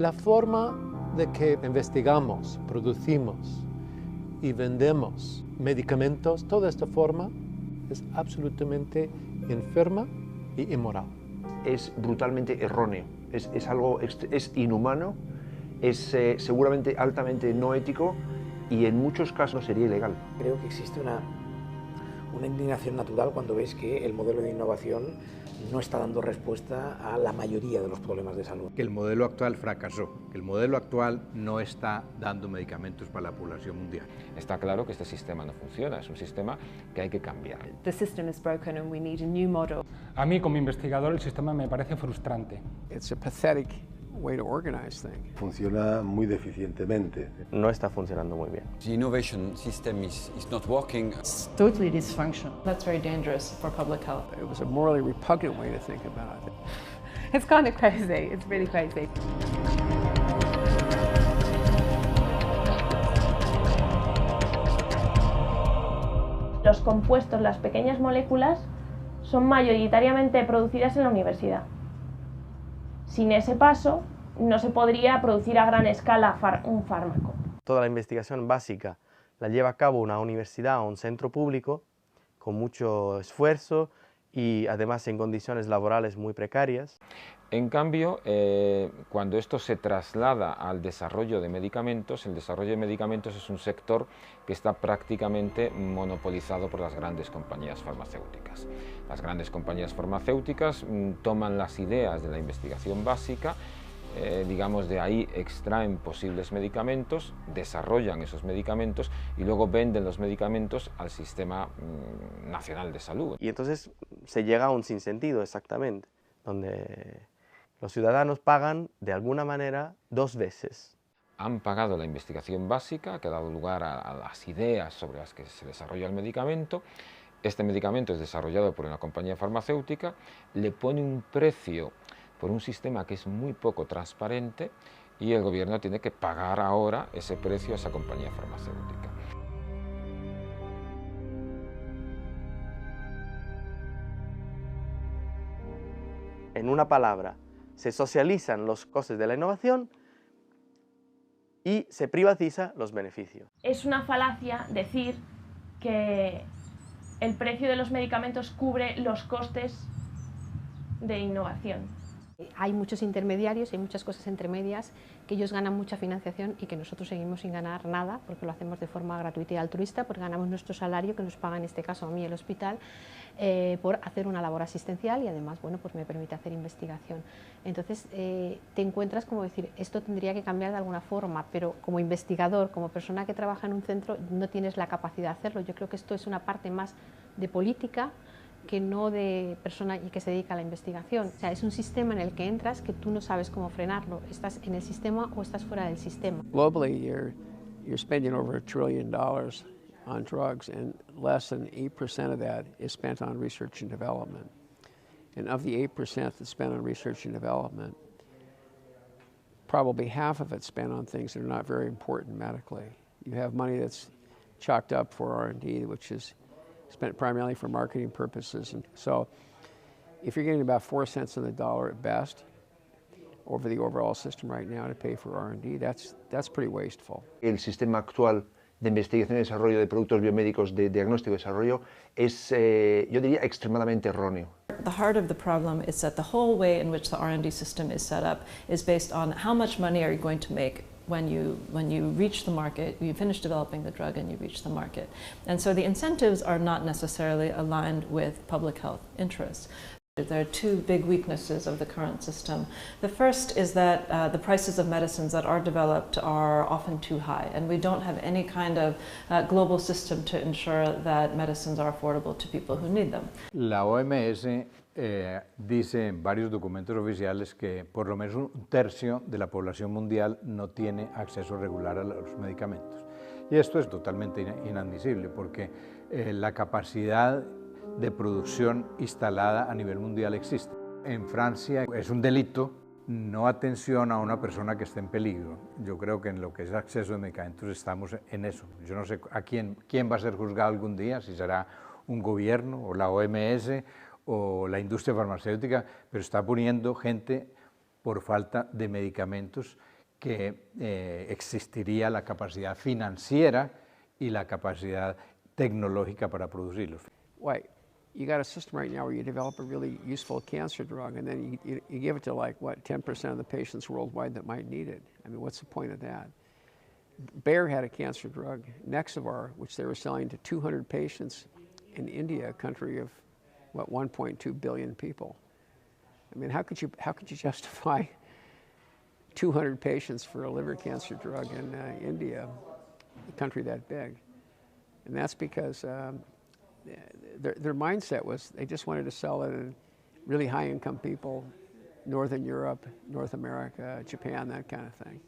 La forma de que investigamos, producimos y vendemos medicamentos, toda esta forma es absolutamente enferma y inmoral. Es brutalmente erróneo, es algo, es inhumano, es seguramente altamente no ético y en muchos casos sería ilegal. Creo que existe una indignación natural cuando ves que el modelo de innovación no está dando respuesta a la mayoría de los problemas de salud. Que el modelo actual fracasó, que el modelo actual no está dando medicamentos para la población mundial. Está claro que este sistema no funciona, es un sistema que hay que cambiar. The system is broken and we need a new model. A mí como investigador el sistema me parece frustrante. It's a pathetic way to organize things. Funciona muy deficientemente. No está funcionando muy bien. The innovation system is not working. It's totally dysfunctional. That's very dangerous for public health. It was a morally repugnant way to think about it. It's kind of crazy, it's really crazy. Los compuestos, las pequeñas moléculas, son mayoritariamente producidas en la universidad. Sin ese paso, no se podría producir a gran escala un fármaco. Toda la investigación básica la lleva a cabo una universidad o un centro público con mucho esfuerzo y además en condiciones laborales muy precarias. En cambio, cuando esto se traslada al desarrollo de medicamentos, el desarrollo de medicamentos es un sector que está prácticamente monopolizado por las grandes compañías farmacéuticas. Las grandes compañías farmacéuticas toman las ideas de la investigación básica, digamos de ahí extraen posibles medicamentos, desarrollan esos medicamentos y luego venden los medicamentos al sistema nacional de salud. Y entonces se llega a un sinsentido exactamente, donde los ciudadanos pagan de alguna manera dos veces. Han pagado la investigación básica que ha dado lugar a las ideas sobre las que se desarrolla el medicamento. Este medicamento es desarrollado por una compañía farmacéutica, le pone un precio por un sistema que es muy poco transparente y el gobierno tiene que pagar ahora ese precio a esa compañía farmacéutica. En una palabra, se socializan los costes de la innovación y se privatiza los beneficios. Es una falacia decir que el precio de los medicamentos cubre los costes de innovación. Hay muchos intermediarios, hay muchas cosas entre medias, que ellos ganan mucha financiación y que nosotros seguimos sin ganar nada, porque lo hacemos de forma gratuita y altruista, porque ganamos nuestro salario, que nos paga en este caso a mí el hospital, por hacer una labor asistencial y además, bueno, pues me permite hacer investigación. Entonces te encuentras como decir, esto tendría que cambiar de alguna forma, pero como investigador, como persona que trabaja en un centro, no tienes la capacidad de hacerlo. Yo creo que esto es una parte más de política que no de persona que se dedica a la investigación. O sea, es un sistema en el que entras que tú no sabes cómo frenarlo. ¿Estás en el sistema o estás fuera del sistema? Globally, you're spending over $1 trillion on drugs, and less than 8% of that is spent on research and development. And of the 8% that's spent on research and development, probably half of it's spent on things that are not very important medically. You have money that's chalked up for R&D, which is spent primarily for marketing purposes. And so if you're getting about 4 cents on the dollar at best over the overall system right now to pay for R&D, that's pretty wasteful. El sistema actual de investigación y desarrollo de productos biomédicos de diagnóstico y desarrollo es, yo diría, extremadamente erróneo. The heart of the problem is that the whole way in which the R&D system is set up is based on how much money are you going to make when you reach the market, you finish developing the drug and you reach the market. And so the incentives are not necessarily aligned with public health interests. There are two big weaknesses of the current system. The first is that the prices of medicines that are developed are often too high, and we don't have any kind of global system to ensure that medicines are affordable to people who need them. La OMS dice en varios documentos oficiales que por lo menos un tercio de la población mundial no tiene acceso regular a los medicamentos. Y esto es totalmente inadmisible porque la capacidad de producción instalada a nivel mundial existe. En Francia es un delito no atención a una persona que esté en peligro. Yo creo que en lo que es acceso de medicamentos estamos en eso. Yo no sé a quién va a ser juzgado algún día, si será un gobierno o la OMS o la industria farmacéutica, pero está poniendo gente por falta de medicamentos que existiría la capacidad financiera y la capacidad tecnológica para producirlos. Wait, you got a system right now where you develop a really useful cancer drug and then you give it to like, what, 10% of the patients worldwide that might need it. I mean, what's the point of that? Bayer had a cancer drug, Nexavar, which they were selling to 200 patients in India, a country of, what, 1.2 billion people. I mean, how could you justify 200 patients for a liver cancer drug in India, a country that big? And that's because their mindset was they just wanted to sell it to really high-income people, Northern Europe, North America, Japan, that kind of thing.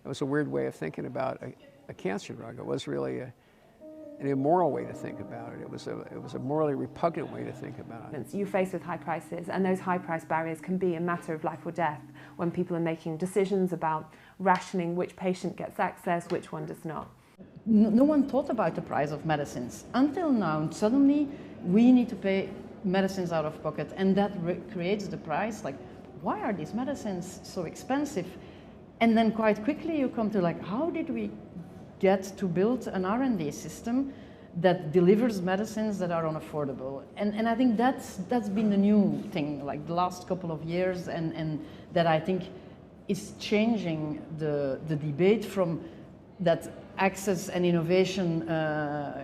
It was a weird way of thinking about a cancer drug. It was really an immoral way to think about it. It was a morally repugnant way to think about it. You're faced with high prices, and those high price barriers can be a matter of life or death when people are making decisions about rationing which patient gets access, which one does not. No one thought about the price of medicines. Until now, suddenly we need to pay medicines out of pocket, and that creates the price. Like, why are these medicines so expensive? And then quite quickly you come to like, how did we get to build an R&D system that delivers medicines that are unaffordable? And I think that's been the new thing, like the last couple of years, and that I think is changing the debate from that access and innovation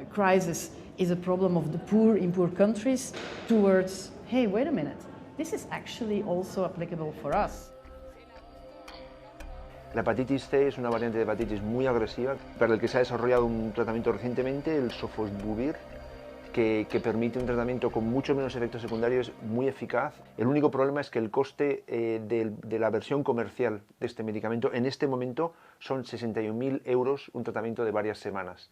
crisis is a problem of the poor in poor countries towards, hey, wait a minute, this is actually also applicable for us. La hepatitis C es una variante de hepatitis muy agresiva para el que se ha desarrollado un tratamiento recientemente, el sofosbuvir, que permite un tratamiento con mucho menos efectos secundarios, muy eficaz. El único problema es que el coste de la versión comercial de este medicamento en este momento son 61.000 euros, un tratamiento de varias semanas.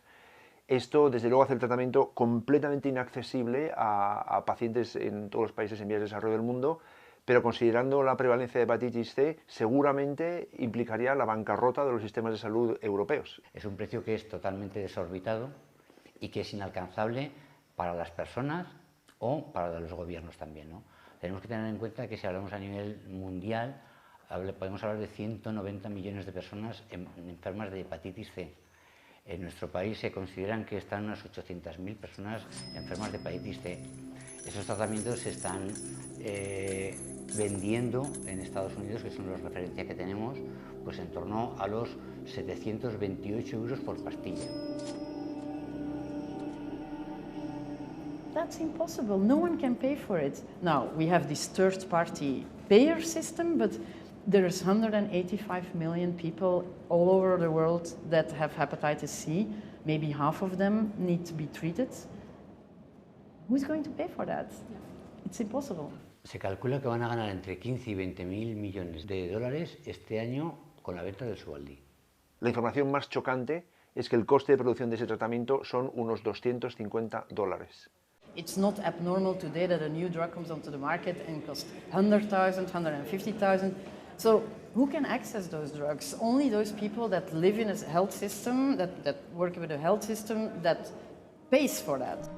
Esto, desde luego, hace el tratamiento completamente inaccesible a pacientes en todos los países en vías de desarrollo del mundo, pero considerando la prevalencia de hepatitis C, seguramente implicaría la bancarrota de los sistemas de salud europeos. Es un precio que es totalmente desorbitado y que es inalcanzable para las personas o para los gobiernos también, ¿no? Tenemos que tener en cuenta que si hablamos a nivel mundial, podemos hablar de 190 millones de personas enfermas de hepatitis C. En nuestro país se consideran que están unas 800.000 personas enfermas de hepatitis C. Esos tratamientos se están vendiendo en Estados Unidos, que son las referencias que tenemos, pues en torno a los 728 euros por pastilla. That's impossible. No one can pay for it. Now, we have this third-party payer system, but there's 185 million people all over the world that have hepatitis C. Maybe half of them need to be treated. Who's going to pay for that? It's impossible. Se calcula que van a ganar entre 15 y 20.000 millones de dólares este año con la venta del Sovaldi. La información más chocante es que el coste de producción de ese tratamiento son unos $250. It's not abnormal today that a new drug comes onto the market and costs 100,000, 150,000. So who can access those drugs? Only those people that live in a health system, that work with a health system that pays for that.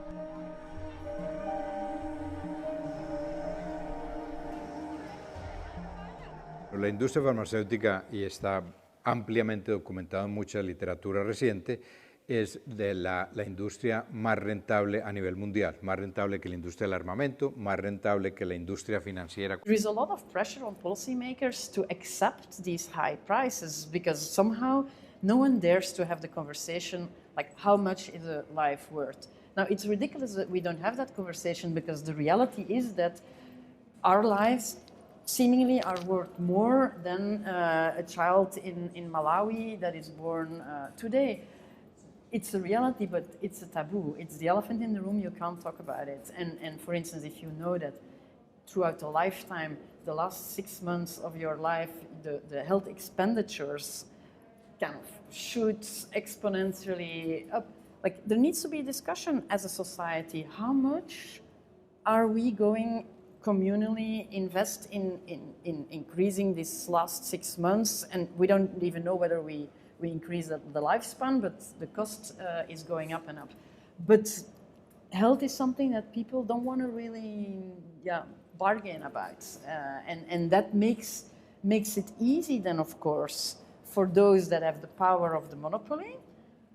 La industria farmacéutica, y está ampliamente documentado en mucha literatura reciente, es de la industria más rentable a nivel mundial, más rentable que la industria del armamento, más rentable que la industria financiera. There is a lot of pressure on policymakers to accept these high prices because somehow no one dares to have the conversation like how much is a life worth. Now it's ridiculous that we don't have that conversation because the reality is that our lives seemingly are worth more than a child in Malawi that is born today. It's a reality, but it's a taboo. It's the elephant in the room, you can't talk about it. And for instance, if you know that throughout a lifetime, the last 6 months of your life, the health expenditures kind of shoot exponentially up. Like, there needs to be a discussion as a society. How much are we going communally invest in increasing these last 6 months? And we don't even know whether we increase the lifespan, but the cost is going up and up. But health is something that people don't want to really bargain about. And that makes it easy then, of course, for those that have the power of the monopoly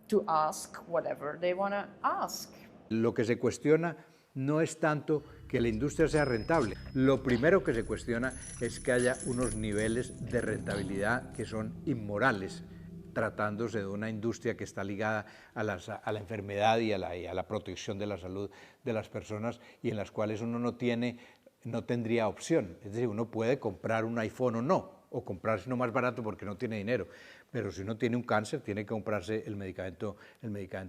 to ask whatever they want to ask. Lo que se cuestiona no es tanto que la industria sea rentable. Lo primero que se cuestiona es que haya unos niveles de rentabilidad que son inmorales, tratándose de una industria que está ligada a la enfermedad y a la protección de la salud de las personas, y en las cuales uno no tendría opción. Es decir, uno puede comprar un iPhone o no, o comprarse uno más barato porque no tiene dinero, pero si uno tiene un cáncer tiene que comprarse el medicamento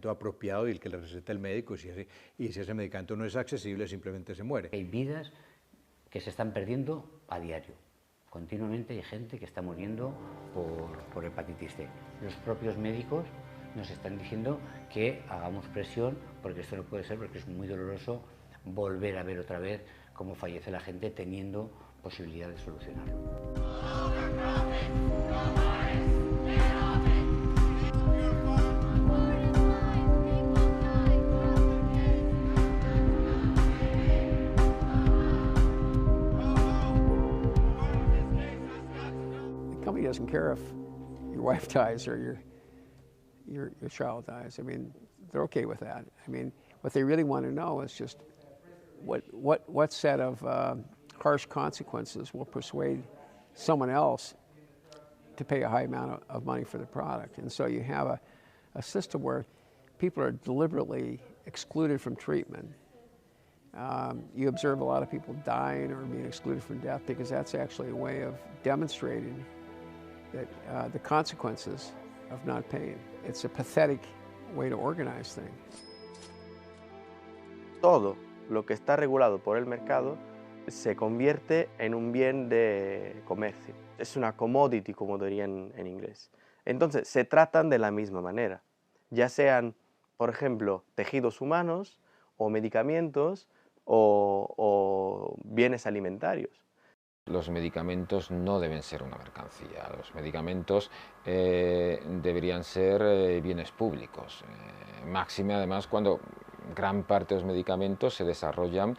apropiado y el que le receta el médico, y si ese medicamento no es accesible simplemente se muere. Hay vidas que se están perdiendo a diario. Continuamente hay gente que está muriendo por hepatitis C. Los propios médicos nos están diciendo que hagamos presión porque esto no puede ser, porque es muy doloroso volver a ver otra vez cómo fallece la gente teniendo posibilidad de solucionarlo. The company doesn't care if your wife dies or your child dies. I mean, they're okay with that. I mean, what they really want to know is just what set of harsh consequences will persuade someone else to pay a high amount of money for the product. And so you have a system where people are deliberately excluded from treatment. You observe a lot of people dying or being excluded from death because that's actually a way of demonstrating that the consequences of not paying. It's a pathetic way to organize things. Todo lo que está regulado por el mercado se convierte en un bien de comercio. Es una commodity, como dirían en inglés. Entonces, se tratan de la misma manera, ya sean, por ejemplo, tejidos humanos o medicamentos o bienes alimentarios. Los medicamentos no deben ser una mercancía, los medicamentos deberían ser bienes públicos, máxime además cuando gran parte de los medicamentos se desarrollan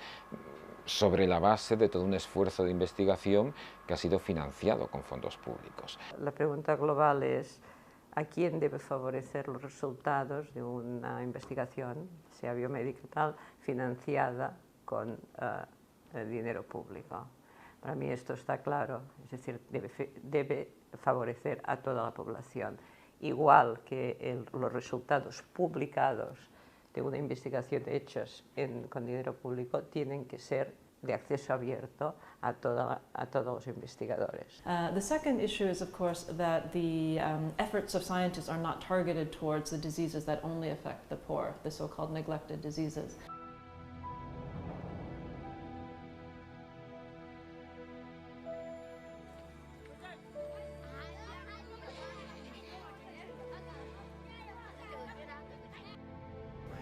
sobre la base de todo un esfuerzo de investigación que ha sido financiado con fondos públicos. La pregunta global es ¿a quién debe favorecer los resultados de una investigación, sea biomédica y tal, financiada con dinero público? Para mí esto está claro, es decir, debe favorecer a toda la población, igual que los resultados publicados de una investigación hechos con dinero público tienen que ser de acceso abierto a todos los investigadores. The second issue is, of course, that the efforts of scientists are not targeted towards the diseases that only affect the poor, the so-called neglected diseases.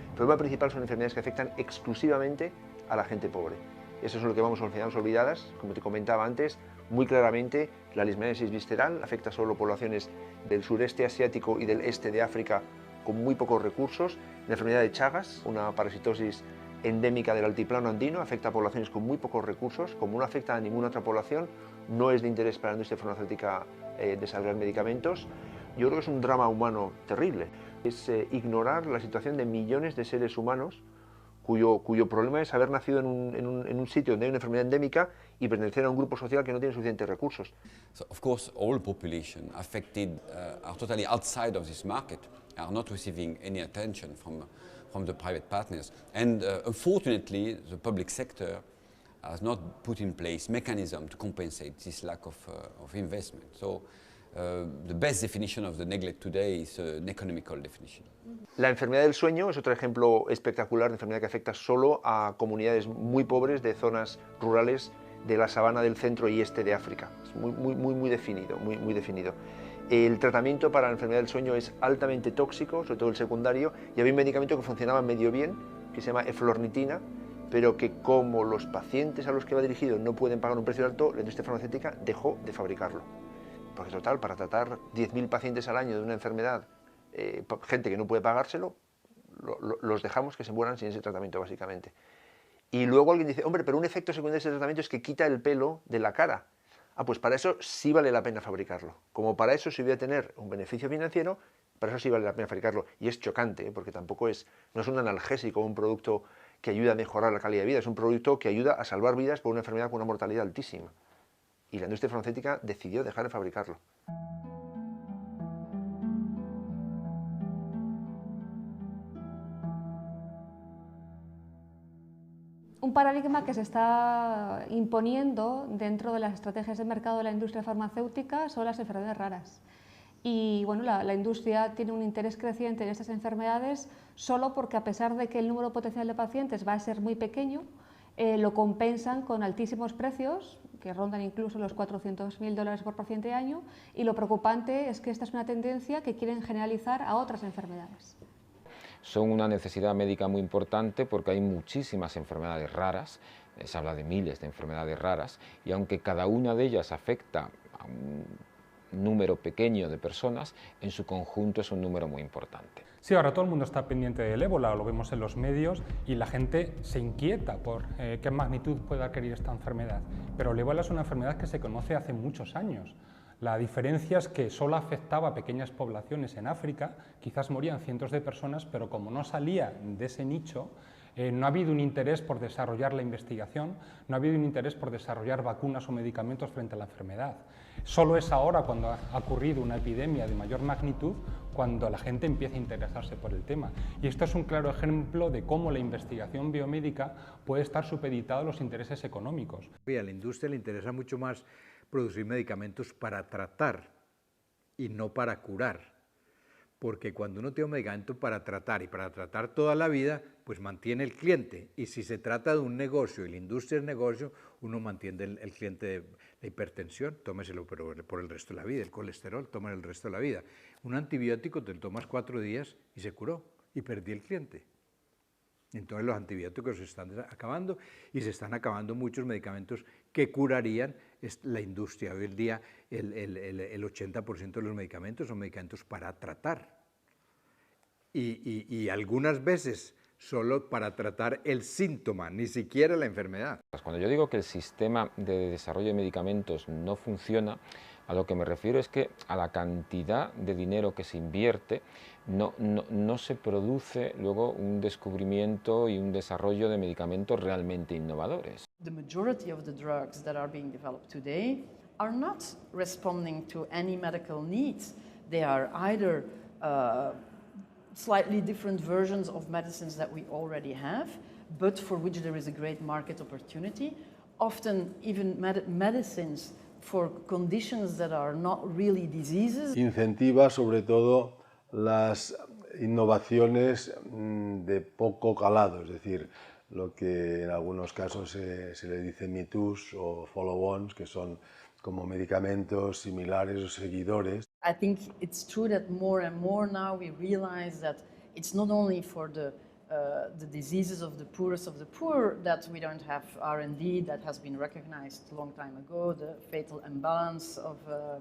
El problema principal son enfermedades que afectan exclusivamente a la gente pobre. Eso es lo que llamamos enfermedades olvidadas. Como te comentaba antes, muy claramente la leishmaniasis visceral afecta solo poblaciones del sureste asiático y del este de África con muy pocos recursos. La enfermedad de Chagas, una parasitosis endémica del altiplano andino, afecta a poblaciones con muy pocos recursos. Como no afecta a ninguna otra población, no es de interés para la industria farmacéutica desarrollar medicamentos. Yo creo que es un drama humano terrible. Es ignorar la situación de millones de seres humanos cuyo problema es haber nacido en un sitio donde hay una enfermedad endémica y pertenecer a un grupo social que no tiene suficientes recursos. So of course, all population affected are totally outside of this market, are not receiving any attention from the private partners. And unfortunately, the public sector has not put in place mechanism to compensate this lack of investment. So the best definition of the neglect today is an economical definition. La enfermedad del sueño es otro ejemplo espectacular de enfermedad que afecta solo a comunidades muy pobres de zonas rurales de la sabana del centro y este de África. Es muy definido, muy definido. El tratamiento para la enfermedad del sueño es altamente tóxico, sobre todo el secundario, y había un medicamento que funcionaba medio bien, que se llama eflornitina, pero que como los pacientes a los que va dirigido no pueden pagar un precio alto, la industria farmacéutica dejó de fabricarlo. Porque total, para tratar 10.000 pacientes al año de una enfermedad, gente que no puede pagárselo, los dejamos que se mueran sin ese tratamiento, básicamente. Y luego alguien dice, hombre, pero un efecto secundario de ese tratamiento es que quita el pelo de la cara. pues para eso sí vale la pena fabricarlo. Como para eso sí voy a tener un beneficio financiero, para eso sí vale la pena fabricarlo. Y es chocante, porque tampoco no es un analgésico, un producto que ayuda a mejorar la calidad de vida, es un producto que ayuda a salvar vidas por una enfermedad con una mortalidad altísima. Y la industria farmacéutica decidió dejar de fabricarlo. Un paradigma que se está imponiendo dentro de las estrategias de mercado de la industria farmacéutica son las enfermedades raras. Y bueno, la industria tiene un interés creciente en estas enfermedades solo porque, a pesar de que el número potencial de pacientes va a ser muy pequeño, lo compensan con altísimos precios, que rondan incluso los $400.000 por paciente año, y lo preocupante es que esta es una tendencia que quieren generalizar a otras enfermedades. Son una necesidad médica muy importante porque hay muchísimas enfermedades raras, se habla de miles de enfermedades raras, y aunque cada una de ellas afecta a un número pequeño de personas, en su conjunto es un número muy importante. Sí, ahora todo el mundo está pendiente del ébola, lo vemos en los medios, y la gente se inquieta por qué magnitud puede adquirir esta enfermedad. Pero el ébola es una enfermedad que se conoce hace muchos años. La diferencia es que solo afectaba a pequeñas poblaciones en África, quizás morían cientos de personas, pero como no salía de ese nicho, no ha habido un interés por desarrollar la investigación, no ha habido un interés por desarrollar vacunas o medicamentos frente a la enfermedad. Solo es ahora, cuando ha ocurrido una epidemia de mayor magnitud, cuando la gente empieza a interesarse por el tema. Y esto es un claro ejemplo de cómo la investigación biomédica puede estar supeditada a los intereses económicos. A la industria le interesa mucho más producir medicamentos para tratar y no para curar, porque cuando uno tiene un medicamento para tratar y para tratar toda la vida, pues mantiene el cliente, y si se trata de un negocio y la industria es negocio, uno mantiene el cliente de la hipertensión, tómeselo por el resto de la vida, el colesterol, tómelo el resto de la vida. Un antibiótico te lo tomas 4 días y se curó, y perdí el cliente. Entonces los antibióticos se están acabando, y se están acabando muchos medicamentos que curarían la industria. Hoy en día el 80% de los medicamentos son medicamentos para tratar, y algunas veces solo para tratar el síntoma, ni siquiera la enfermedad. Cuando yo digo que el sistema de desarrollo de medicamentos no funciona, a lo que me refiero es que a la cantidad de dinero que se invierte no se produce luego un descubrimiento y un desarrollo de medicamentos realmente innovadores. The majority of the drugs that are being developed today are not responding to any medical needs. They are either slightly different versions of medicines that we already have, but for which there is a great market opportunity. Often even medicines for conditions that are not really diseases. Incentiva sobre todo las innovaciones de poco calado, es decir, lo que en algunos casos se le dice me toos o follow-ons, que son como medicamentos similares o seguidores. I think it's true that more and more now we realize that it's not only for the diseases of the poorest of the poor that we don't have R&D that has been recognized a long time ago. The fatal imbalance of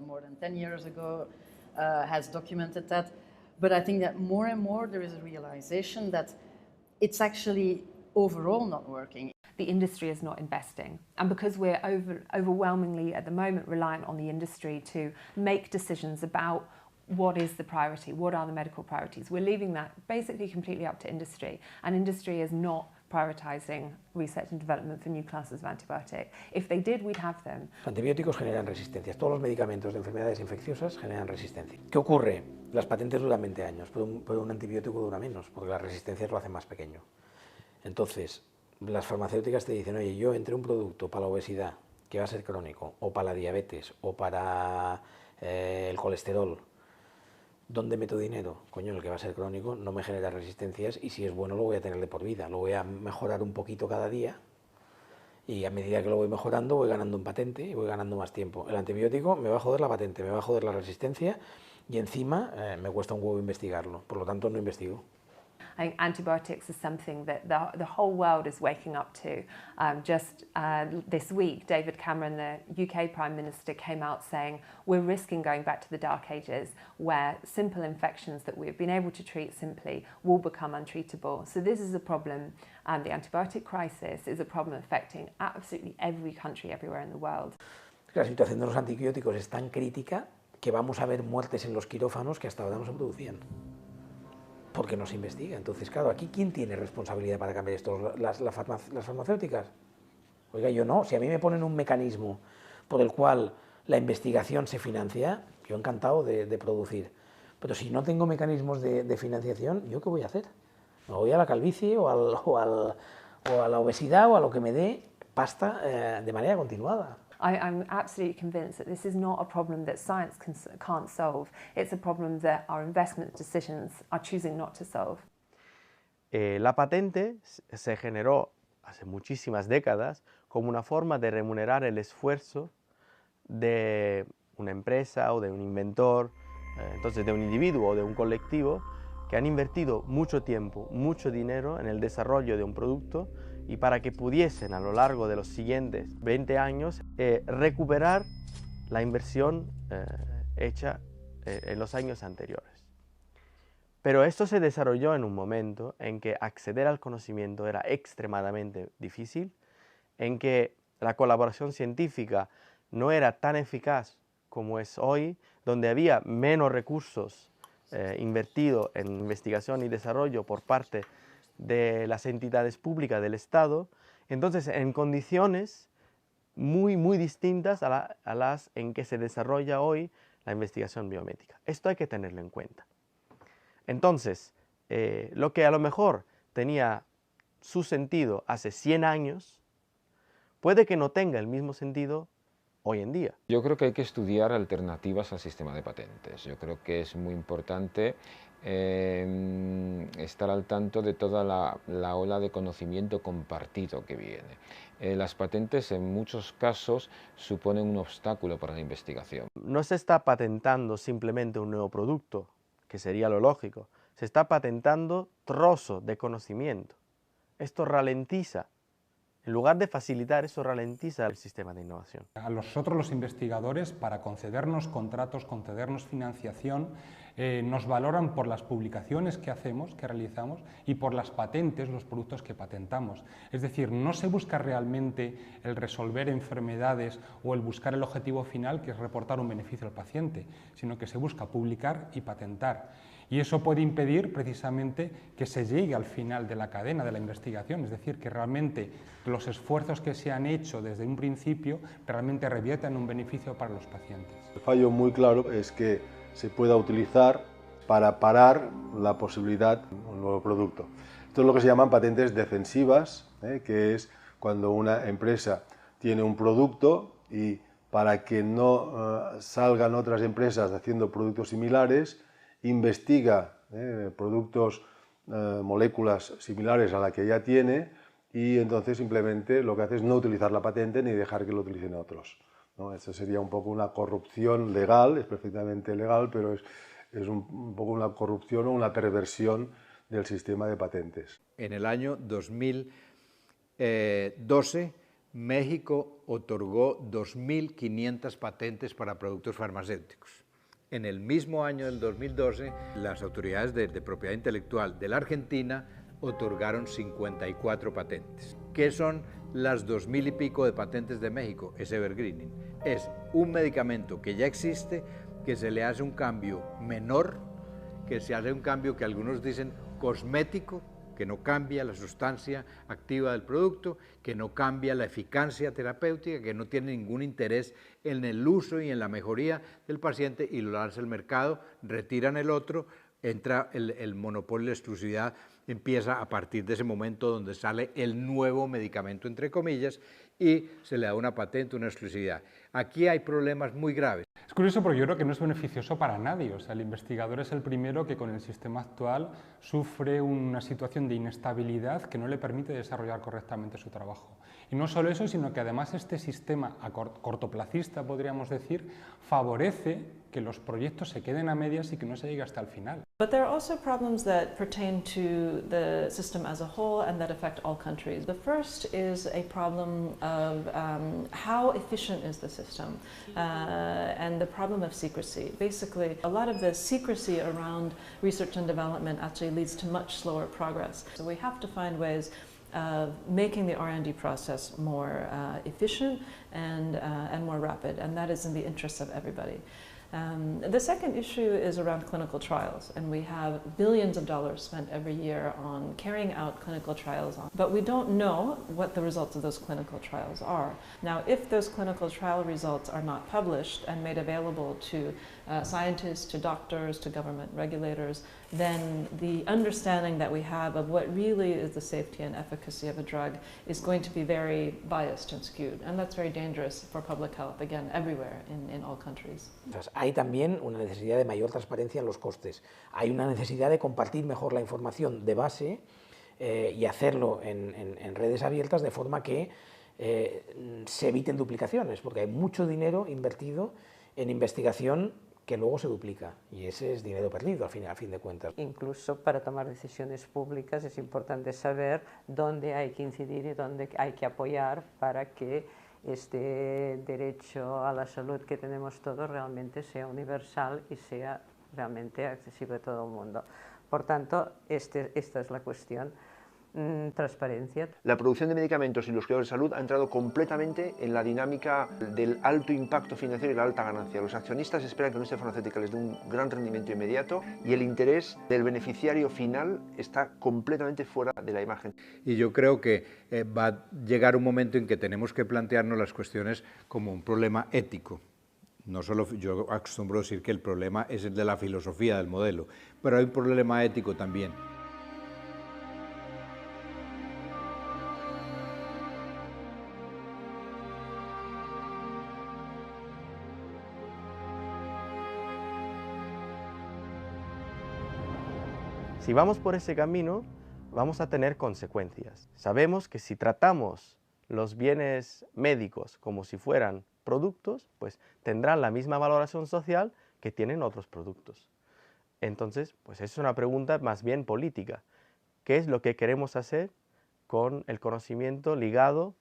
more than 10 years ago has documented that. But I think that more and more there is a realization that it's actually overall not working. The industry is not investing, and because we're overwhelmingly at the moment reliant on the industry to make decisions about what is the priority, what are the medical priorities, we're leaving that basically completely up to industry, and industry is not prioritizing research and development for new classes of antibiotic. If they did, we'd have them. Los antibióticos generan resistencias. Todos los medicamentos de enfermedades infecciosas generan resistencia. ¿Qué ocurre? Las patentes duran 20 años, pero un antibiótico dura menos, porque las resistencias lo hacen más pequeño. Entonces, las farmacéuticas te dicen, oye, yo entre un producto para la obesidad, que va a ser crónico, o para la diabetes, o para el colesterol, ¿dónde meto dinero? Coño, el que va a ser crónico no me genera resistencias, y si es bueno lo voy a tener de por vida. Lo voy a mejorar un poquito cada día, y a medida que lo voy mejorando voy ganando en patente y voy ganando más tiempo. El antibiótico me va a joder la patente, me va a joder la resistencia, y encima me cuesta un huevo investigarlo. Por lo tanto, no investigo. I think antibiotics is something that the whole world is waking up to. Just this week, David Cameron, the UK Prime Minister, came out saying we're risking going back to the dark ages where simple infections that we've been able to treat simply will become untreatable. So this is a problem. The antibiotic crisis is a problem affecting absolutely every country everywhere in the world. La situación de los antibióticos es tan crítica que vamos a ver muertes en los quirófanos que hasta ahora no se producían, porque no se investiga. Entonces, claro, aquí ¿quién tiene responsabilidad para cambiar esto? ¿Las farmacéuticas? Oiga, yo no. Si a mí me ponen un mecanismo por el cual la investigación se financia, yo encantado de producir. Pero si no tengo mecanismos de financiación, ¿yo qué voy a hacer? Me voy a la calvicie o a la obesidad o a lo que me dé pasta de manera continuada. I'm absolutely convinced that this is not a problem that science can't solve. It's a problem that our investment decisions are choosing not to solve. La patente se generó hace muchísimas décadas como una forma de remunerar el esfuerzo de una empresa o de un inventor, entonces de un individuo o de un colectivo que han invertido mucho tiempo, mucho dinero en el desarrollo de un producto y para que pudiesen a lo largo de los siguientes 20 años recuperar la inversión hecha en los años anteriores. Pero esto se desarrolló en un momento en que acceder al conocimiento era extremadamente difícil, en que la colaboración científica no era tan eficaz como es hoy, donde había menos recursos invertidos en investigación y desarrollo por parte de las entidades públicas del Estado, entonces en condiciones muy distintas a las en que se desarrolla hoy la investigación biomédica. Esto hay que tenerlo en cuenta. Entonces, lo que a lo mejor tenía su sentido hace 100 años, puede que no tenga el mismo sentido hoy en día. Yo creo que hay que estudiar alternativas al sistema de patentes. Yo creo que es muy importante estar al tanto de toda la ola de conocimiento compartido que viene. Las patentes en muchos casos suponen un obstáculo para la investigación. No se está patentando simplemente un nuevo producto, que sería lo lógico. Se está patentando trozos de conocimiento. Esto ralentiza. En lugar de facilitar, eso ralentiza el sistema de innovación. A nosotros los investigadores, para concedernos contratos, concedernos financiación, nos valoran por las publicaciones que hacemos, que realizamos, y por las patentes, los productos que patentamos. Es decir, no se busca realmente el resolver enfermedades o el buscar el objetivo final, que es reportar un beneficio al paciente, sino que se busca publicar y patentar. Y eso puede impedir precisamente que se llegue al final de la cadena de la investigación, es decir, que realmente los esfuerzos que se han hecho desde un principio realmente reviertan en un beneficio para los pacientes. El fallo muy claro es que se pueda utilizar para parar la posibilidad de un nuevo producto. Esto es lo que se llaman patentes defensivas, que es cuando una empresa tiene un producto y para que no salgan otras empresas haciendo productos similares, investiga productos, moléculas similares a la que ya tiene y entonces simplemente lo que hace es no utilizar la patente ni dejar que lo utilicen otros, ¿no? Eso sería un poco una corrupción legal, es perfectamente legal, pero es un poco una corrupción o una perversión del sistema de patentes. En el año 2012, México otorgó 2.500 patentes para productos farmacéuticos. En el mismo año del 2012, las autoridades de propiedad intelectual de la Argentina otorgaron 54 patentes. ¿Qué son las 2.000 y pico de patentes de México? Es evergreening. Es un medicamento que ya existe, que se le hace un cambio menor, que se hace un cambio que algunos dicen cosmético, que no cambia la sustancia activa del producto, que no cambia la eficacia terapéutica, que no tiene ningún interés en el uso y en la mejoría del paciente y lo lanza al mercado, retiran el otro, entra el monopolio, la exclusividad, empieza a partir de ese momento donde sale el nuevo medicamento, entre comillas, y se le da una patente, una exclusividad. Aquí hay problemas muy graves. Es curioso porque yo creo que no es beneficioso para nadie. O sea, el investigador es el primero que con el sistema actual sufre una situación de inestabilidad que no le permite desarrollar correctamente su trabajo. Y no solo eso, sino que además este sistema cortoplacista, podríamos decir, favorece que los proyectos se queden a medias y que no se llegue hasta el final. But there are also problems that pertain to the system as a whole and that affect all countries. The first is a problem of how efficient is the system and the problem of secrecy. Basically, a lot of the secrecy around research and development actually leads to much slower progress. So we have to find ways of making the R&D process more efficient and more rapid, and that is in the interest of everybody. The second issue is around clinical trials, and we have billions of dollars spent every year on carrying out clinical trials, but we don't know what the results of those clinical trials are. Now, if those clinical trial results are not published and made available to scientists, to doctors, to government regulators, then the understanding that we have of what really is the safety and efficacy of a drug is going to be very biased and skewed, and that's very dangerous for public health, again, everywhere in all countries. Hay también una necesidad de mayor transparencia en los costes. Hay una necesidad de compartir mejor la información de base y hacerlo en redes abiertas de forma que se eviten duplicaciones, porque hay mucho dinero invertido en investigación que luego se duplica, y ese es dinero perdido a fin de cuentas. Incluso para tomar decisiones públicas es importante saber dónde hay que incidir y dónde hay que apoyar para que este derecho a la salud que tenemos todos realmente sea universal y sea realmente accesible a todo el mundo. Por tanto, esta es la cuestión. Transparencia. La producción de medicamentos y los cuidados de salud ha entrado completamente en la dinámica del alto impacto financiero y la alta ganancia. Los accionistas esperan que la industria farmacéutica les dé un gran rendimiento inmediato y el interés del beneficiario final está completamente fuera de la imagen. Y yo creo que va a llegar un momento en que tenemos que plantearnos las cuestiones como un problema ético. No solo, yo acostumbro decir que el problema es el de la filosofía del modelo, pero hay un problema ético también. Si vamos por ese camino, vamos a tener consecuencias. Sabemos que si tratamos los bienes médicos como si fueran productos, pues tendrán la misma valoración social que tienen otros productos. Entonces, pues es una pregunta más bien política. ¿Qué es lo que queremos hacer con el conocimiento ligado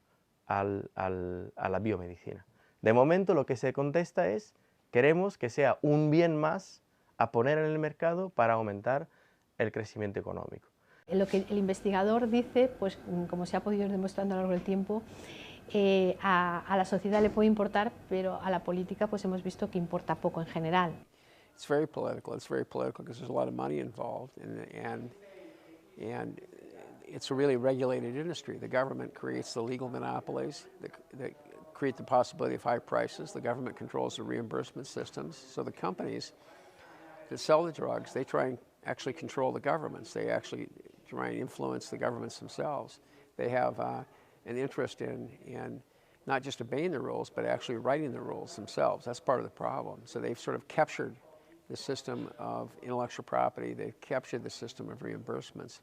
a la biomedicina? De momento lo que se contesta es, queremos que sea un bien más a poner en el mercado para aumentar el crecimiento económico. Lo que el investigador dice, pues como se ha podido ir demostrando a lo largo del tiempo, a la sociedad le puede importar, pero a la política pues hemos visto que importa poco en general. It's very political. It's very political because there's a lot of money involved, and it's a really regulated industry. The government creates the legal monopolies that create the possibility of high prices. The government controls the reimbursement systems. So the companies that sell the drugs, they try and actually control the governments. They actually try and influence the governments themselves. They have an interest in not just obeying the rules, but actually writing the rules themselves. That's part of the problem. So they've sort of captured the system of intellectual property. They've captured the system of reimbursements.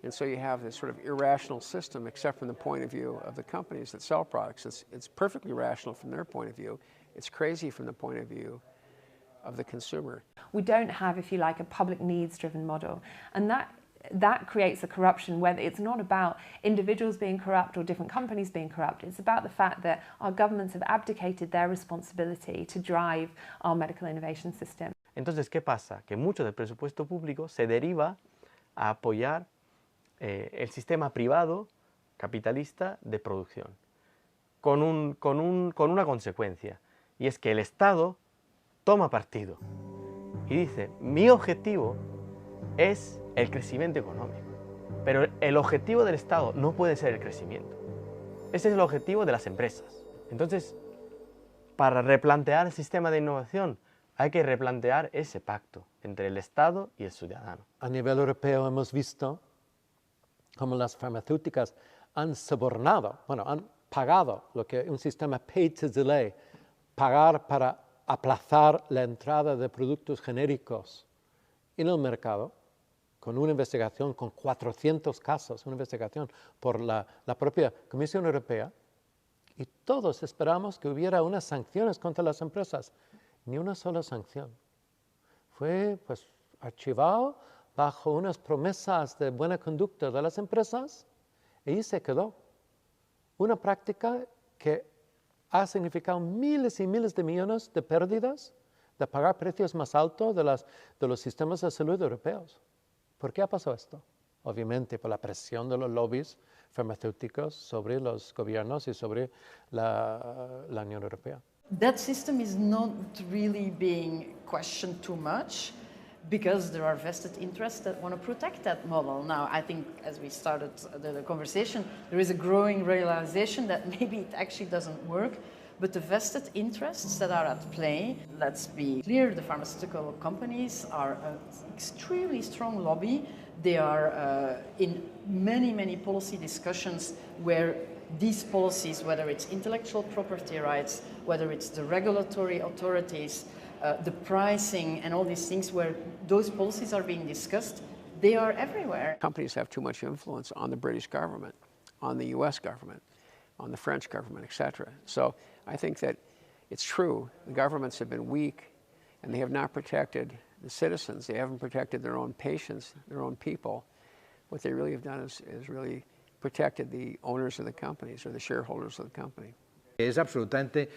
And so you have this sort of irrational system, except from the point of view of the companies that sell products. It's perfectly rational from their point of view. It's crazy from the point of view of the consumer. We don't have, if you like, a public needs-driven model, and that creates a corruption where it's not about individuals being corrupt or different companies being corrupt. It's about the fact that our governments have abdicated their responsibility to drive our medical innovation system. Entonces, ¿qué pasa? Que mucho del presupuesto público se deriva a apoyar el sistema privado capitalista de producción, con una consecuencia, y es que el Estado toma partido y dice, mi objetivo es el crecimiento económico, pero el objetivo del Estado no puede ser el crecimiento. Ese es el objetivo de las empresas. Entonces, para replantear el sistema de innovación, hay que replantear ese pacto entre el Estado y el ciudadano. A nivel europeo hemos visto cómo las farmacéuticas han sobornado, bueno, han pagado lo que un sistema pay to delay, pagar para aplazar la entrada de productos genéricos en el mercado, con una investigación con 400 casos, una investigación por la propia Comisión Europea, y todos esperamos que hubiera unas sanciones contra las empresas. Ni una sola sanción. Fue pues archivado bajo unas promesas de buena conducta de las empresas y ahí se quedó. Una práctica que ha significado miles y miles de millones de pérdidas, de pagar precios más altos de los sistemas de salud europeos. ¿Por qué ha pasado esto? Obviamente por la presión de los lobbies farmacéuticos sobre los gobiernos y sobre la Unión Europea. That system is not really being questioned too much because there are vested interests that want to protect that model. Now, I think as we started the conversation, there is a growing realization that maybe it actually doesn't work, but the vested interests that are at play, let's be clear, the pharmaceutical companies are an extremely strong lobby. They are in many policy discussions where these policies, whether it's intellectual property rights, whether it's the regulatory authorities, the pricing and all these things where those policies are being discussed, they are everywhere. Companies have too much influence on the British government, on the US government, on the French government, etc. So I think that it's true, the governments have been weak and they have not protected the citizens, they haven't protected their own patients, their own people. What they really have done is really protected the owners of the companies or the shareholders of the company. Es absolutamente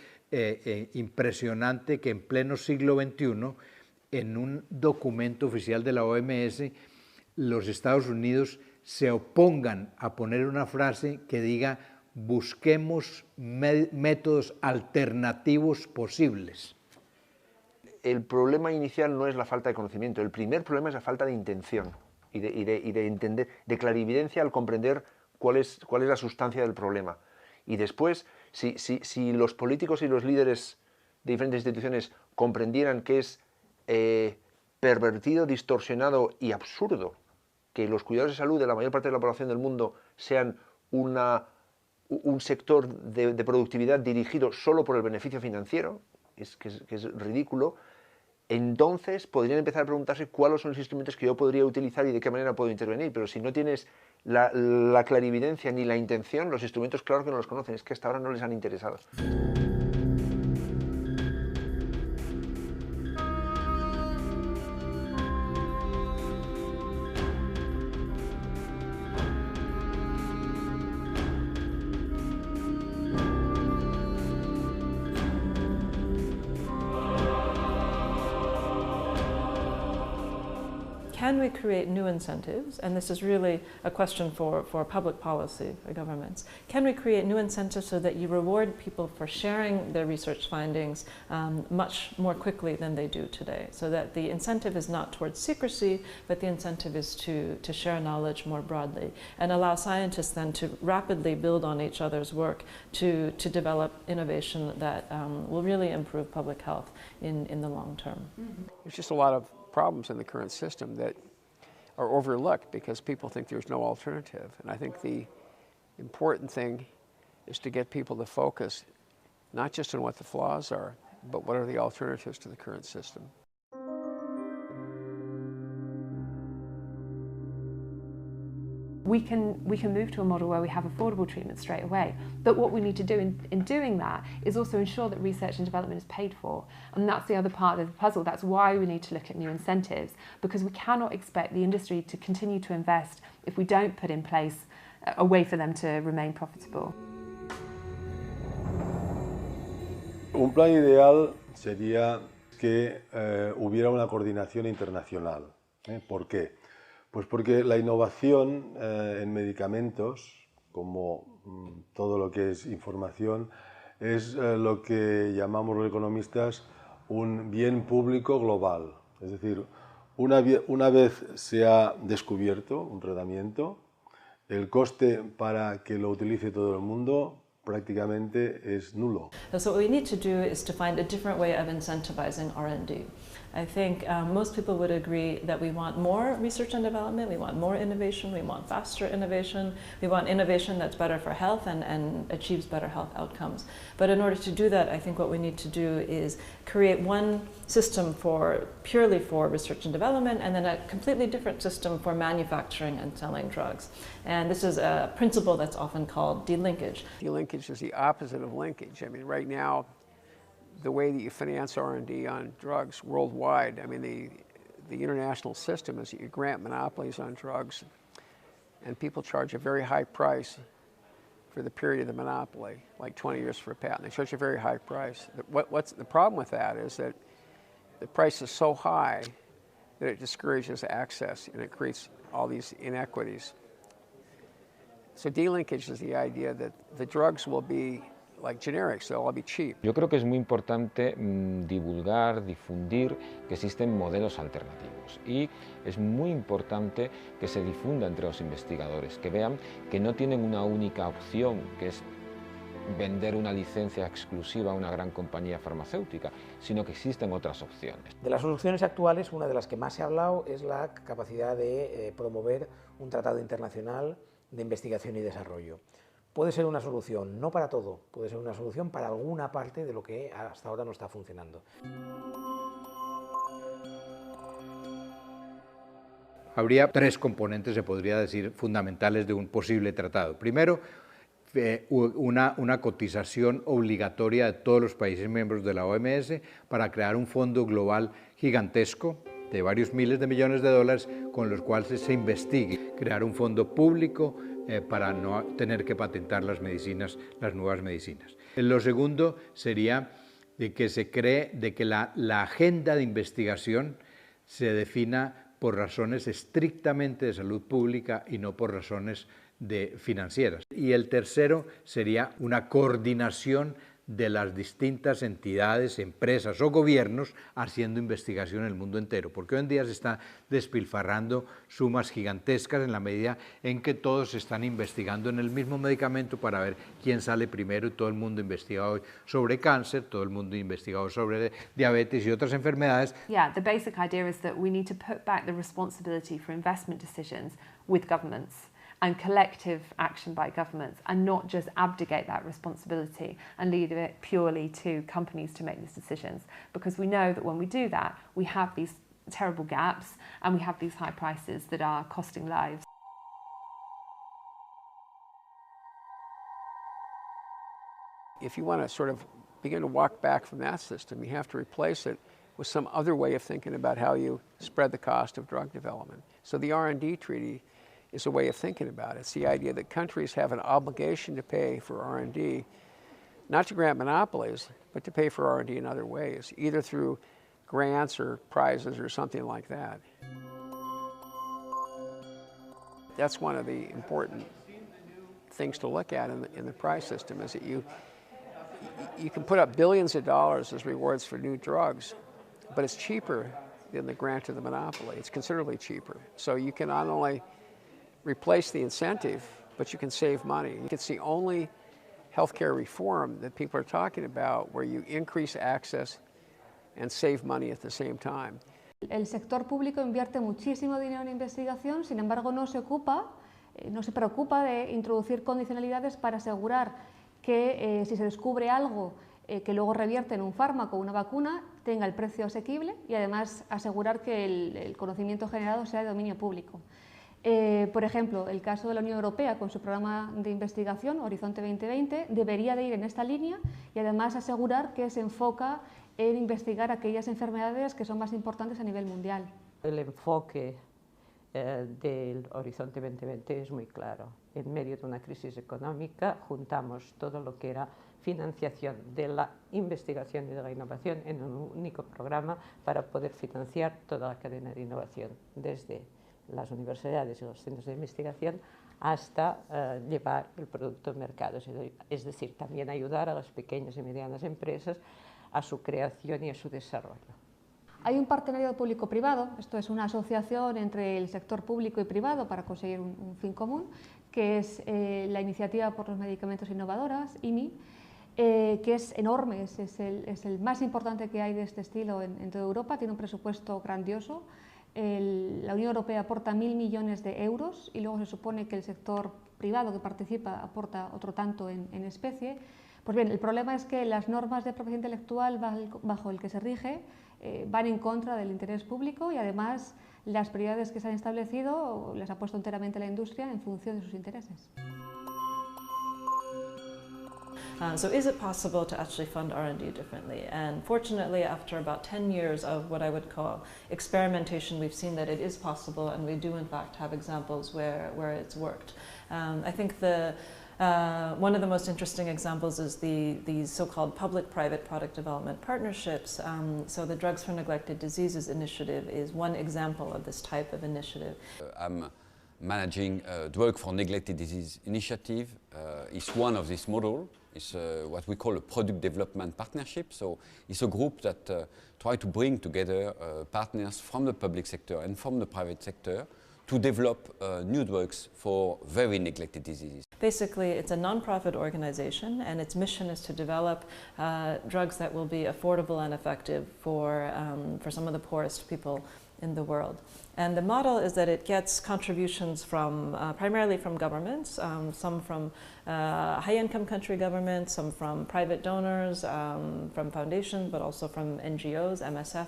impresionante que en pleno siglo XXI, en un documento oficial de la OMS, los Estados Unidos se opongan a poner una frase que diga busquemos métodos alternativos posibles. El problema inicial no es la falta de conocimiento, el primer problema es la falta de intención y de entender, de clarividencia al comprender cuál es la sustancia del problema. Y después, si los políticos y los líderes de diferentes instituciones comprendieran que es pervertido, distorsionado y absurdo que los cuidados de salud de la mayor parte de la población del mundo sean un sector de productividad dirigido solo por el beneficio financiero, que es ridículo, entonces podrían empezar a preguntarse cuáles son los instrumentos que yo podría utilizar y de qué manera puedo intervenir. Pero si no tienes la clarividencia ni la intención, los instrumentos claro que no los conocen, es que hasta ahora no les han interesado. Can we create new incentives? And this is really a question for public policy, for governments. Can we create new incentives so that you reward people for sharing their research findings much more quickly than they do today? So that the incentive is not towards secrecy, but the incentive is to share knowledge more broadly and allow scientists then to rapidly build on each other's work to develop innovation that will really improve public health in the long term. There's just a lot of problems in the current system that are overlooked because people think there's no alternative. And I think the important thing is to get people to focus not just on what the flaws are, but what are the alternatives to the current system. We can move to a model where we have affordable treatment straight away. But what we need to do in doing that is also ensure that research and development is paid for. And that's the other part of the puzzle. That's why we need to look at new incentives, because we cannot expect the industry to continue to invest if we don't put in place a way for them to remain profitable. Un plan ideal sería que hubiera una coordinación internacional. ¿Por qué? Pues porque la innovación en medicamentos, como todo lo que es información, es lo que llamamos los economistas un bien público global. Es decir, una vez se ha descubierto un tratamiento, el coste para que lo utilice todo el mundo prácticamente es nulo. So what we need to do is to find a different way of incentivizing R&D. I think most people would agree that we want more research and development, we want more innovation, we want faster innovation, we want innovation that's better for health and achieves better health outcomes. But in order to do that, I think what we need to do is create one system purely for research and development, and then a completely different system for manufacturing and selling drugs. And this is a principle that's often called delinkage. Delinkage is the opposite of linkage. I mean, right now, the way that you finance R&D on drugs worldwide, I mean, the international system is that you grant monopolies on drugs, and people charge a very high price for the period of the monopoly, like 20 years for a patent. They charge a very high price. What's the problem with that is that the price is so high that it discourages access and it creates all these inequities. So delinkage is the idea that the drugs will be like generics, they'll all be cheap. Yo creo que es muy importante divulgar, difundir que existen modelos alternativos y es muy importante que se difunda entre los investigadores, que vean que no tienen una única opción, que es vender una licencia exclusiva a una gran compañía farmacéutica, sino que existen otras opciones. De las soluciones actuales, una de las que más se ha hablado es la capacidad de promover un tratado internacional de investigación y desarrollo. Puede ser una solución, no para todo, puede ser una solución para alguna parte de lo que hasta ahora no está funcionando. Habría tres componentes, se podría decir, fundamentales de un posible tratado. Primero, una cotización obligatoria de todos los países miembros de la OMS para crear un fondo global gigantesco de varios miles de millones de dólares con los cuales se investigue, crear un fondo público para no tener que patentar las nuevas medicinas. Lo segundo sería de que se cree de que la agenda de investigación se defina por razones estrictamente de salud pública y no por razones financieras. Y el tercero sería una coordinación de las distintas entidades, empresas o gobiernos haciendo investigación en el mundo entero, porque hoy en día se está despilfarrando sumas gigantescas en la medida en que todos están investigando en el mismo medicamento para ver quién sale primero y todo el mundo investiga hoy sobre cáncer, todo el mundo investigado sobre diabetes y otras enfermedades. Yeah, the basic idea is that we need to put back the responsibility for investment decisions with governments and collective action by governments, and not just abdicate that responsibility and leave it purely to companies to make these decisions. Because we know that when we do that, we have these terrible gaps and we have these high prices that are costing lives. If you want to sort of begin to walk back from that system, you have to replace it with some other way of thinking about how you spread the cost of drug development. So the R&D treaty is a way of thinking about it. It's the idea that countries have an obligation to pay for R&D, not to grant monopolies, but to pay for R&D in other ways, either through grants or prizes or something like that. That's one of the important things to look at in the prize system, is that you can put up billions of dollars as rewards for new drugs, but it's cheaper than the grant of the monopoly. It's considerably cheaper. So you can not only replace the incentive, but you can save money. It's the only healthcare reform that people are talking about where you increase access and save money at the same time. El sector público invierte muchísimo dinero en investigación, sin embargo no se preocupa de introducir condicionalidades para asegurar que si se descubre algo que luego revierte en un fármaco o una vacuna, tenga el precio asequible y además asegurar que el conocimiento generado sea de dominio público. Por ejemplo, el caso de la Unión Europea con su programa de investigación, Horizonte 2020, debería de ir en esta línea y además asegurar que se enfoca en investigar aquellas enfermedades que son más importantes a nivel mundial. El enfoque del Horizonte 2020 es muy claro. En medio de una crisis económica juntamos todo lo que era financiación de la investigación y de la innovación en un único programa para poder financiar toda la cadena de innovación, desde las universidades y los centros de investigación hasta llevar el producto al mercado, es decir, también ayudar a las pequeñas y medianas empresas a su creación y a su desarrollo. Hay un partenariado público-privado, esto es una asociación entre el sector público y privado para conseguir un fin común, que es la Iniciativa por los Medicamentos Innovadores, IMI, que es enorme, es el más importante que hay de este estilo en toda Europa, tiene un presupuesto grandioso. La Unión Europea aporta 1.000 millones de euros y luego se supone que el sector privado que participa aporta otro tanto en especie. Pues bien, el problema es que las normas de propiedad intelectual bajo el que se rige van en contra del interés público y además las prioridades que se han establecido las ha puesto enteramente la industria en función de sus intereses. So is it possible to actually fund R&D differently? And fortunately, after about 10 years of what I would call experimentation, we've seen that it is possible, and we do in fact have examples where it's worked. I think one of the most interesting examples is the so-called public-private product development partnerships. So the Drugs for Neglected Diseases initiative is one example of this type of initiative. I'm managing drug for neglected disease initiative is one of this model. It's what we call a product development partnership. So it's a group that try to bring together partners from the public sector and from the private sector to develop new drugs for very neglected diseases. Basically, it's a non-profit organization, and its mission is to develop drugs that will be affordable and effective for some of the poorest people in the world. And the model is that it gets contributions from primarily from governments, some from high-income country governments, some from private donors, from foundations, but also from NGOs. MSF,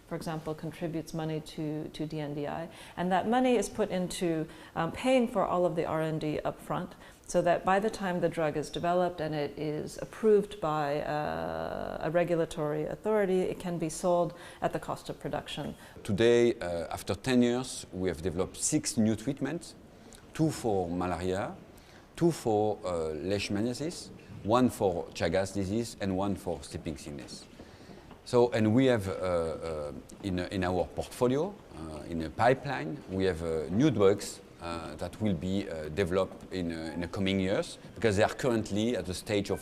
for example, contributes money to DNDi, and that money is put into paying for all of the R&D upfront, so that by the time the drug is developed and it is approved by a regulatory authority, it can be sold at the cost of production. Today, after 10 years, we have developed 6 new treatments, 2 for malaria, 2 for leishmaniasis, 1 for Chagas disease, and 1 for sleeping sickness. So, and we have in our portfolio, in a pipeline, we have new drugs that will be developed in the coming years, because they are currently at the stage of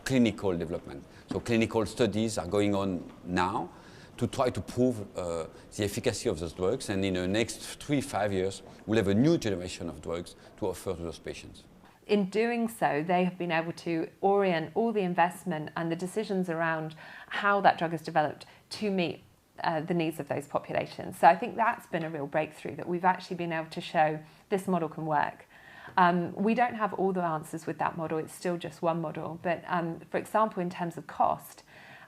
clinical development. So clinical studies are going on now to try to prove the efficacy of those drugs, and in the next 3-5 years, we'll have a new generation of drugs to offer to those patients. In doing so, they have been able to orient all the investment and the decisions around how that drug is developed to meet the needs of those populations. So I think that's been a real breakthrough, that we've actually been able to show this model can work. We don't have all the answers with that model, it's still just one model, but for example, in terms of cost,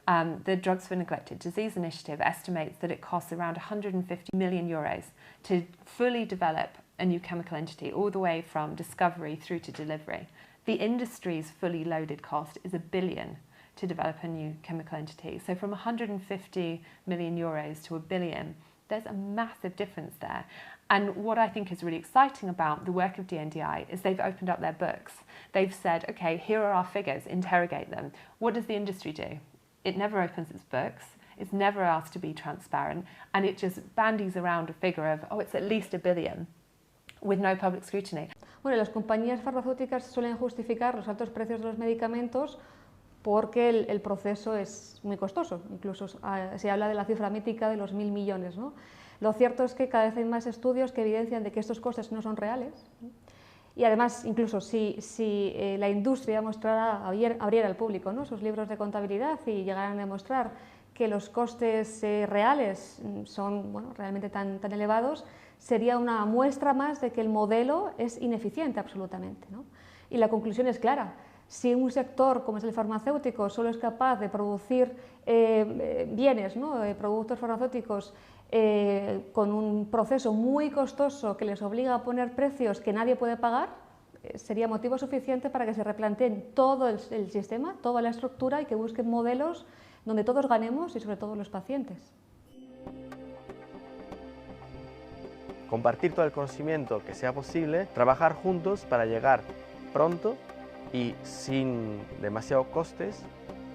the Drugs for Neglected Disease Initiative estimates that it costs around 150 million euros to fully develop a new chemical entity, all the way from discovery through to delivery. The industry's fully loaded cost is 1 billion to develop a new chemical entity. So from 150 million euros to 1 billion, there's a massive difference there. And what I think is really exciting about the work of DNDi is they've opened up their books. They've said, okay, here are our figures, interrogate them. What does the industry do? It never opens its books. It's never asked to be transparent, and it just bandies around a figure of, oh, it's at least 1 billion. With no public scrutiny. Bueno, las compañías farmacéuticas suelen justificar los altos precios de los medicamentos porque el proceso es muy costoso. Incluso se habla de la cifra mítica de los 1.000 millones, ¿no? Lo cierto es que cada vez hay más estudios que evidencian de que estos costes no son reales. Y además, incluso si la industria abriera al público, ¿no?, sus libros de contabilidad y llegaran a demostrar que los costes reales son, bueno, realmente tan elevados, sería una muestra más de que el modelo es ineficiente absolutamente, ¿no? Y la conclusión es clara. Si un sector como es el farmacéutico solo es capaz de producir bienes, ¿no?, productos farmacéuticos con un proceso muy costoso que les obliga a poner precios que nadie puede pagar, sería motivo suficiente para que se replanteen todo el sistema, toda la estructura, y que busquen modelos donde todos ganemos y sobre todo los pacientes. Compartir todo el conocimiento que sea posible, trabajar juntos para llegar pronto y sin demasiados costes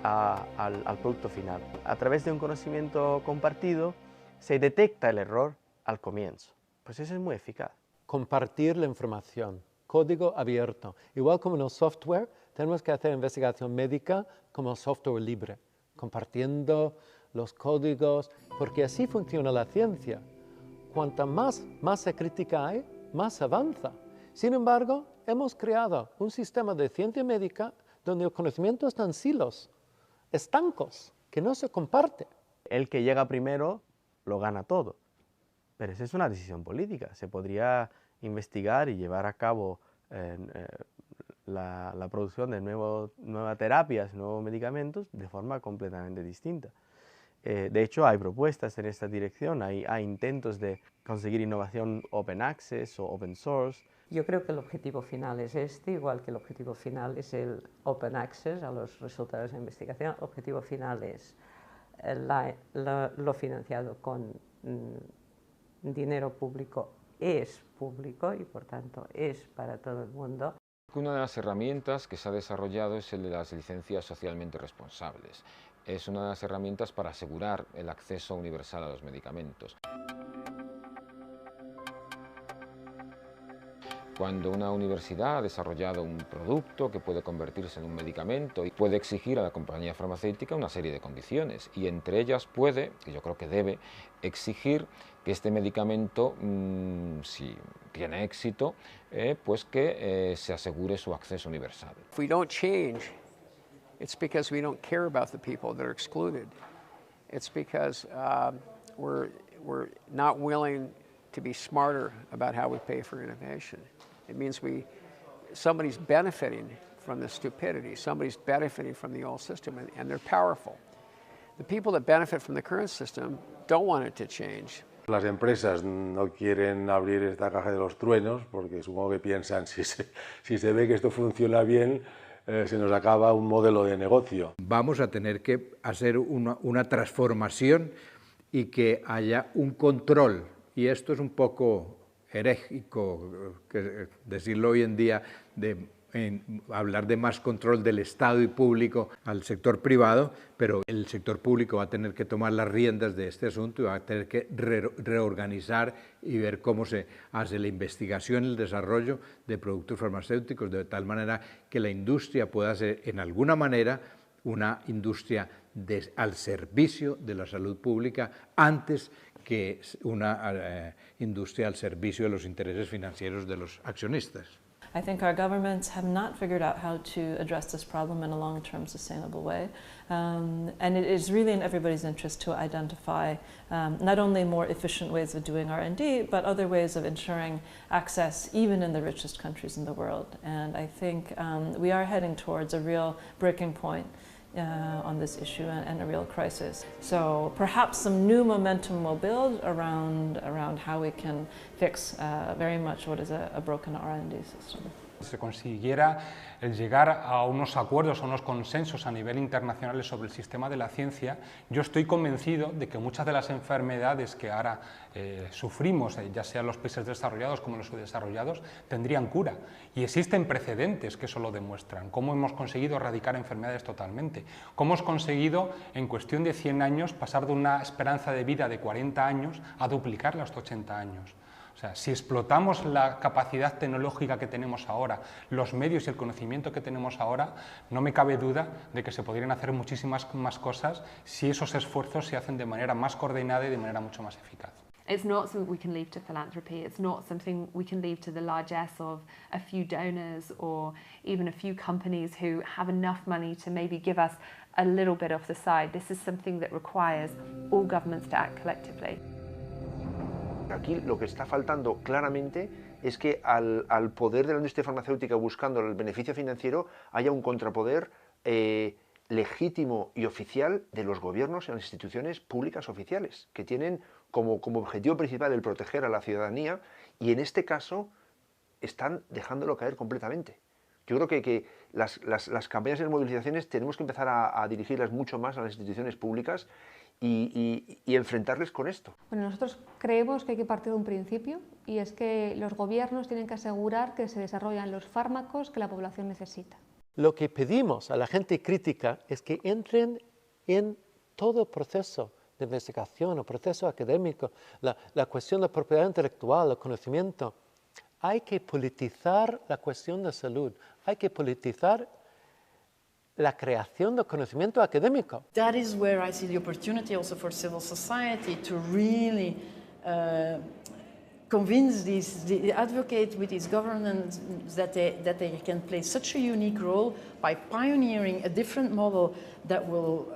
al producto final. A través de un conocimiento compartido se detecta el error al comienzo. Pues eso es muy eficaz. Compartir la información, código abierto. Igual como en el software, tenemos que hacer investigación médica como software libre, compartiendo los códigos, porque así funciona la ciencia. Cuanta más masa crítica hay, más avanza. Sin embargo, hemos creado un sistema de ciencia médica donde el conocimiento está en silos, estancos, que no se comparte. El que llega primero lo gana todo, pero esa es una decisión política. Se podría investigar y llevar a cabo la producción de nuevas terapias, nuevos medicamentos de forma completamente distinta. De hecho, hay propuestas en esta dirección, hay intentos de conseguir innovación open access o open source. Yo creo que el objetivo final es este, igual que el objetivo final es el open access a los resultados de investigación. El objetivo final es lo financiado con dinero público, es público y por tanto es para todo el mundo. Una de las herramientas que se ha desarrollado es el de las licencias socialmente responsables. Es una de las herramientas para asegurar el acceso universal a los medicamentos. Cuando una universidad ha desarrollado un producto que puede convertirse en un medicamento y puede exigir a la compañía farmacéutica una serie de condiciones, y entre ellas puede, que yo creo que debe, exigir que este medicamento, si tiene éxito, pues que se asegure su acceso universal. If we don't change, it's because we don't care about the people that are excluded. It's because we're not willing to be smarter about how we pay for innovation. It means somebody's benefiting from the stupidity, somebody's benefiting from the old system, and they're powerful. The people that benefit from the current system don't want it to change. Las empresas no quieren abrir esta caja de los truenos porque supongo que piensan si se ve que esto funciona bien, se nos acaba un modelo de negocio. Vamos a tener que hacer una transformación y que haya un control, y esto es un poco herégico decirlo hoy en día, hablar de más control del Estado y público al sector privado, pero el sector público va a tener que tomar las riendas de este asunto y va a tener que reorganizar y ver cómo se hace la investigación y el desarrollo de productos farmacéuticos, de tal manera que la industria pueda ser, en alguna manera, una industria al servicio de la salud pública antes que una industria al servicio de los intereses financieros de los accionistas. I think our governments have not figured out how to address this problem in a long-term sustainable way. And it is really in everybody's interest to identify not only more efficient ways of doing R&D, but other ways of ensuring access even in the richest countries in the world. And I think we are heading towards a real breaking point on this issue and a real crisis. So perhaps some new momentum will build around how we can fix very much what is a broken R&D system. Se consiguiera el llegar a unos acuerdos, a unos consensos a nivel internacional sobre el sistema de la ciencia, yo estoy convencido de que muchas de las enfermedades que ahora sufrimos, ya sean los países desarrollados como los subdesarrollados, tendrían cura. Y existen precedentes que eso lo demuestran. Cómo hemos conseguido erradicar enfermedades totalmente. Cómo hemos conseguido, en cuestión de 100 años, pasar de una esperanza de vida de 40 años a duplicarla hasta 80 años. O sea, si explotamos la capacidad tecnológica que tenemos ahora, los medios y el conocimiento que tenemos ahora, no me cabe duda de que se podrían hacer muchísimas más cosas si esos esfuerzos se hacen de manera más coordinada y de manera mucho más eficaz. It's not something we can leave to philanthropy. It's not something we can leave to the largesse of a few donors or even a few companies who have enough money to maybe give us a little bit off the side. This is something that requires all governments to act collectively. Aquí lo que está faltando claramente es que al poder de la industria farmacéutica buscando el beneficio financiero haya un contrapoder legítimo y oficial de los gobiernos y las instituciones públicas oficiales, que tienen como objetivo principal el proteger a la ciudadanía, y en este caso están dejándolo caer completamente. Yo creo que las campañas y las movilizaciones tenemos que empezar a dirigirlas mucho más a las instituciones públicas y enfrentarles con esto. Bueno, nosotros creemos que hay que partir de un principio, y es que los gobiernos tienen que asegurar que se desarrollan los fármacos que la población necesita. Lo que pedimos a la gente crítica es que entren en todo proceso de investigación o proceso académico, la cuestión de la propiedad intelectual, el conocimiento. Hay que politizar la cuestión de salud, hay que politizar la creación de conocimiento académico. That is where I see the opportunity also for civil society to really convince advocate with these governments that they can play such a unique role by pioneering a different model that will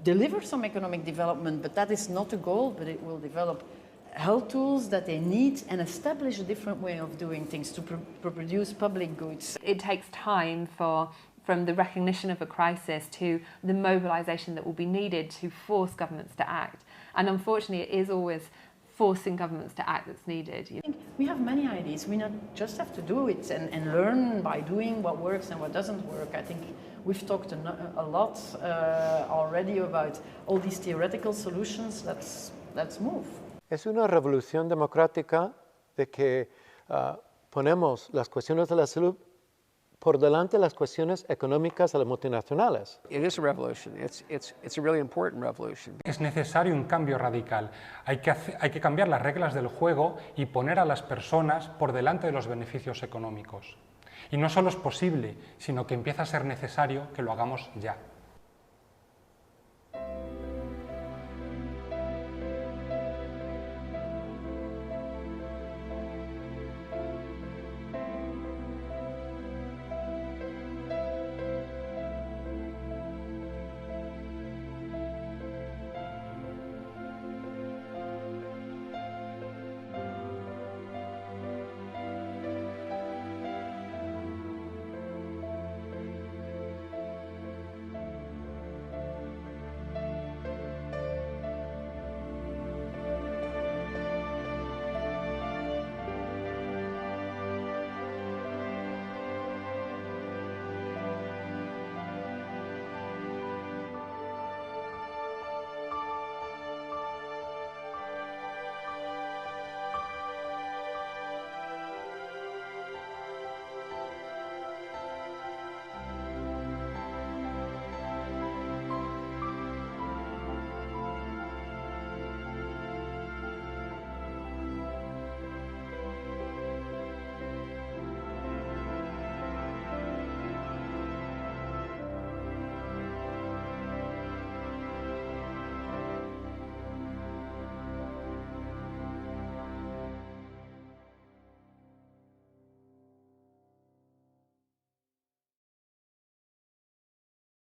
deliver some economic development, but that is not the goal, but it will develop health tools that they need and establish a different way of doing things to produce public goods. It takes time from the recognition of a crisis to the mobilisation that will be needed to force governments to act. And unfortunately, it is always forcing governments to act that's needed. We have many ideas. We not just have to do it and learn by doing what works and what doesn't work. I think we've talked a lot already about all these theoretical solutions. Let's move. Es una revolución democrática de que ponemos las cuestiones de la salud por delante las cuestiones económicas a las multinacionales. It is a revolution. It's a really important revolution. Es necesario un cambio radical. Hay que cambiar las reglas del juego y poner a las personas por delante de los beneficios económicos. Y no solo es posible, sino que empieza a ser necesario que lo hagamos ya.